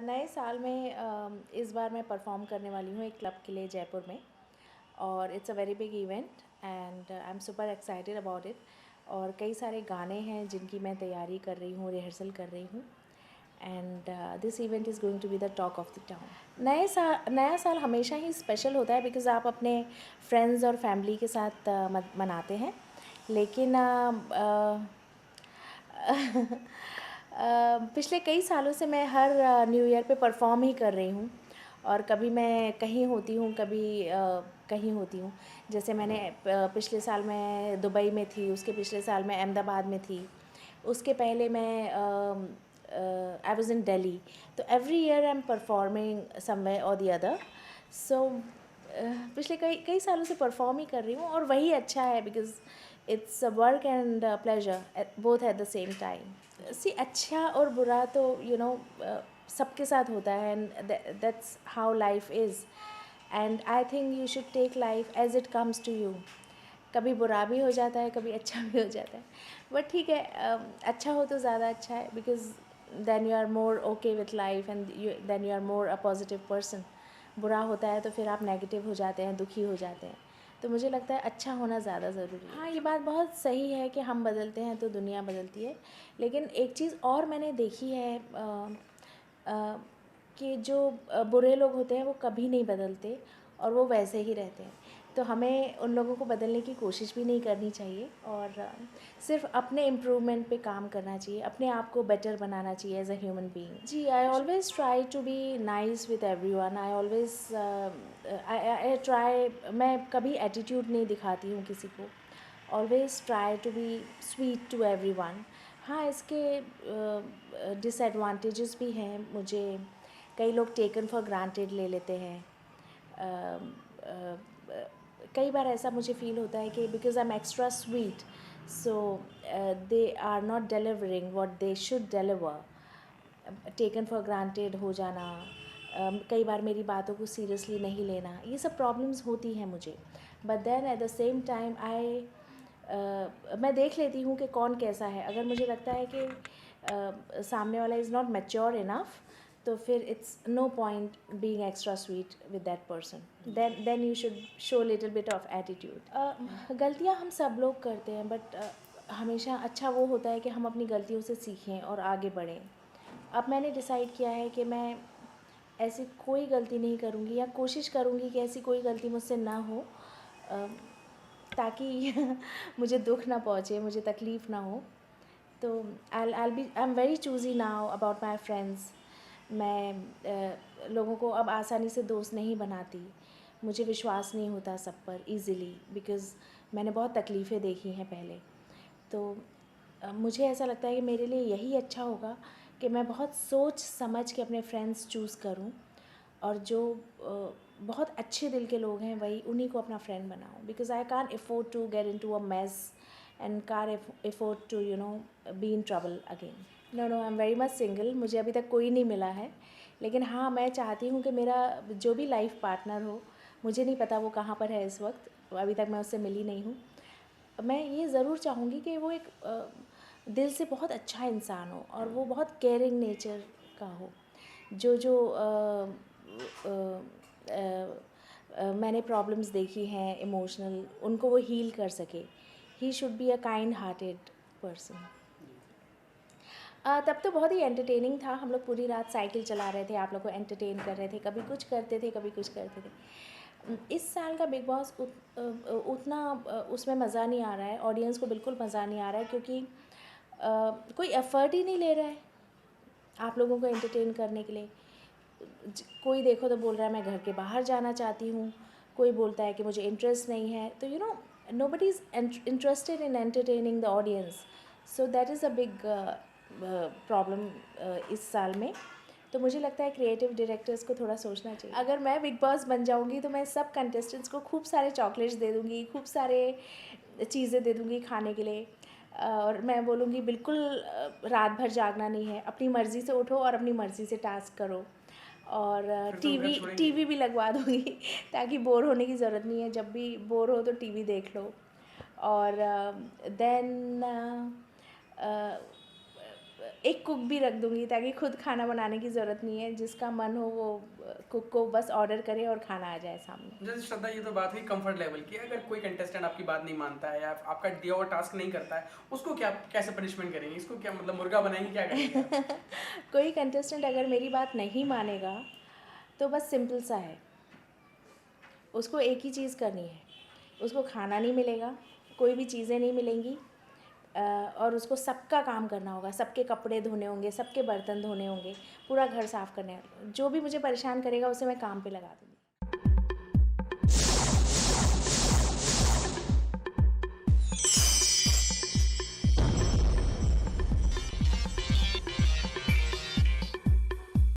नए साल में इस बार मैं परफॉर्म करने वाली हूँ एक क्लब के लिए जयपुर में। और it's a very big event and I am super excited about it. और कई सारे गाने हैं जिनकी मैं तैयारी कर रही हूँ, रिहर्सल कर रही हूँ। And this event is going to be the talk of the town. नया साल हमेशा ही स्पेशल होता है बिकॉज़ आप अपने फ्रेंड्स और फैमिली के साथ मनाते हैं। लेकिन पिछले कई सालों से मैं हर न्यू ईयर पे परफॉर्म ही कर रही हूँ। और कभी मैं कहीं होती हूँ, कभी कहीं होती हूँ। जैसे मैंने पिछले साल मैं दुबई में थी, उसके पिछले साल मैं अहमदाबाद में थी, उसके पहले मैं आई वाज इन दिल्ली। तो every year I am performing somewhere और द अदर। सो पिछले कई कई सालों से परफॉर्म ही कर रही हूँ और वही अच्छा है because it's work and pleasure both at the same time. See अच्छा और बुरा तो सबके साथ होता है and that's how life is. And I think you should take life as it comes to you. कभी बुरा भी हो जाता है, कभी अच्छा भी हो जाता है, बट ठीक है। अच्छा हो तो ज़्यादा अच्छा है because then you are more okay with life and then you are more a positive person. बुरा होता है तो फिर आप नेगेटिव हो जाते हैं, दुखी हो जाते हैं। तो मुझे लगता है अच्छा होना ज़्यादा ज़रूरी है। हाँ, ये बात बहुत सही है कि हम बदलते हैं तो दुनिया बदलती है। लेकिन एक चीज़ और मैंने देखी है कि जो बुरे लोग होते हैं वो कभी नहीं बदलते और वो वैसे ही रहते हैं। तो हमें उन लोगों को बदलने की कोशिश भी नहीं करनी चाहिए और सिर्फ अपने इम्प्रूवमेंट पे काम करना चाहिए, अपने आप को बेटर बनाना चाहिए एज अ ह्यूमन बीइंग। जी, I always try to be nice with everyone. I always I try, मैं कभी एटीट्यूड नहीं दिखाती हूँ किसी को। Always try to be sweet to everyone. हाँ, इसके डिसएडवांटेजेस भी हैं। मुझे कई लोग टेकन फॉर ग्रांटेड ले लेते हैं। कई बार ऐसा मुझे फ़ील होता है कि because I am extra sweet, so they are not delivering what they should deliver. Taken for granted हो जाना, कई बार मेरी बातों को सीरियसली नहीं लेना, ये सब प्रॉब्लम्स होती हैं मुझे। But then at the same time मैं देख लेती हूँ कि कौन कैसा है। अगर मुझे लगता है कि सामने वाला इज़ नॉट मैच्योर इनफ, तो फिर it's no point being extra sweet with that person. Then you should show little bit of attitude. गलतियाँ हम सब लोग करते हैं, बट हमेशा अच्छा वो होता है कि हम अपनी गलतियों से सीखें और आगे बढ़ें। अब मैंने डिसाइड किया है कि मैं ऐसी कोई गलती नहीं करूँगी, या कोशिश करूँगी कि ऐसी कोई गलती मुझसे ना हो, ताकि मुझे दुख ना पहुँचे, मुझे तकलीफ़ ना हो। तो आई am very choosy now about my friends. मैं लोगों को अब आसानी से दोस्त नहीं बनाती। मुझे विश्वास नहीं होता सब पर ईज़िली बिकॉज़ मैंने बहुत तकलीफ़ें देखी हैं पहले। तो मुझे ऐसा लगता है कि मेरे लिए यही अच्छा होगा कि मैं बहुत सोच समझ के अपने फ्रेंड्स चूज़ करूं, और जो बहुत अच्छे दिल के लोग हैं वही उन्हीं को अपना फ्रेंड बनाऊं। Because I can't afford to get into a mess and can't afford to be in trouble again. No, I am very much single. मुझे अभी तक कोई नहीं मिला है, लेकिन हाँ, मैं चाहती हूँ कि मेरा जो भी लाइफ पार्टनर हो, मुझे नहीं पता वो कहाँ पर है इस वक्त, अभी तक मैं उससे मिली नहीं हूँ। मैं ये ज़रूर चाहूँगी कि वो एक दिल से बहुत अच्छा इंसान हो और वो बहुत केयरिंग नेचर का हो। जो मैंने प्रॉब्लम्स देखी हैं इमोशनल, उनको वो हील कर सके। He should be a kind hearted person. तब तो बहुत ही एंटरटेनिंग था। हम लोग पूरी रात साइकिल चला रहे थे, आप लोग को एंटरटेन कर रहे थे, कभी कुछ करते थे, कभी कुछ करते थे। इस साल का बिग बॉस उतना उसमें मज़ा नहीं आ रहा है, ऑडियंस को बिल्कुल मज़ा नहीं आ रहा है, क्योंकि कोई एफ़र्ट ही नहीं ले रहा है आप लोगों को एंटरटेन करने के लिए। कोई देखो तो बोल रहा है मैं घर के बाहर जाना चाहती हूँ, कोई बोलता है कि मुझे इंटरेस्ट नहीं है। तो nobody is interested in entertaining the audience. So that is a big problem इस साल में। तो मुझे लगता है क्रिएटिव डायरेक्टर्स को थोड़ा सोचना चाहिए। अगर मैं बिग बॉस बन जाऊंगी तो मैं सब कंटेस्टेंट्स को खूब सारे चॉकलेट्स दे दूंगी, खूब सारे चीज़ें दे दूंगी खाने के लिए, और मैं बोलूँगी बिल्कुल रात भर जागना नहीं है, अपनी मर्ज़ी से उठो और अपनी मर्ज़ी से टास्क करो। और टीवी भी लगवा दूँगी ताकि बोर होने की ज़रूरत नहीं है, जब भी बोर हो तो टीवी देख लो। और देन एक कुक भी रख दूँगी ताकि खुद खाना बनाने की ज़रूरत नहीं है, जिसका मन हो वो कुक को बस ऑर्डर करे और खाना आ जाए सामने। जैसे श्रद्धा, ये तो बात हुई कंफर्ट लेवल की। अगर कोई कंटेस्टेंट आपकी बात नहीं मानता है या आपका दिया हुआ टास्क नहीं करता है, उसको क्या कैसे पनिशमेंट करेंगी? इसको क्या मतलब मुर्गा बनाएंगी, क्या करेंगी आप? कोई कंटेस्टेंट अगर मेरी बात नहीं मानेगा तो बस सिंपल सा है, उसको एक ही चीज़ करनी है, उसको खाना नहीं मिलेगा, कोई भी चीज़ें नहीं मिलेंगी, और उसको सबका काम करना होगा, सबके कपड़े धोने होंगे, सबके बर्तन धोने होंगे, पूरा घर साफ़ करना है। जो भी मुझे परेशान करेगा उसे मैं काम पे लगा दूँगी।